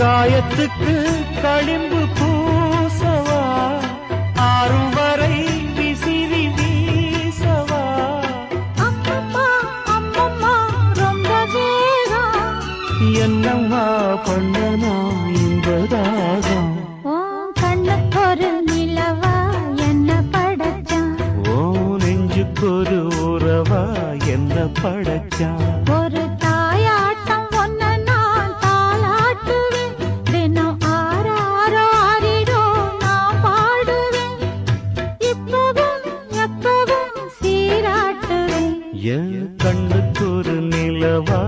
காயத்துக்கு களிம்பு பூசவா ஆறும் வரை விசிறி வீசவா அம்மம்மா அம்மம்மா ரொம்ப வேகம் என்னம்மா பண்ணனா இந்த தாகம் ஓ கண்ணுக்கொரு நிலவா என்ன படைச்சான் ஓ நெஞ்சுக்கொரு உறவா என்ன படைச்சான் ஒரு தாயாட்டம் ஒன்ன நான் தாளாட்டுவேன் தினம் ஆறாரோ ஆறிடோ நான் பாடுவேன் இப்பவும் எப்பவும் சீராட்டுவேன் என் கண்ணுக்கொரு நிலவா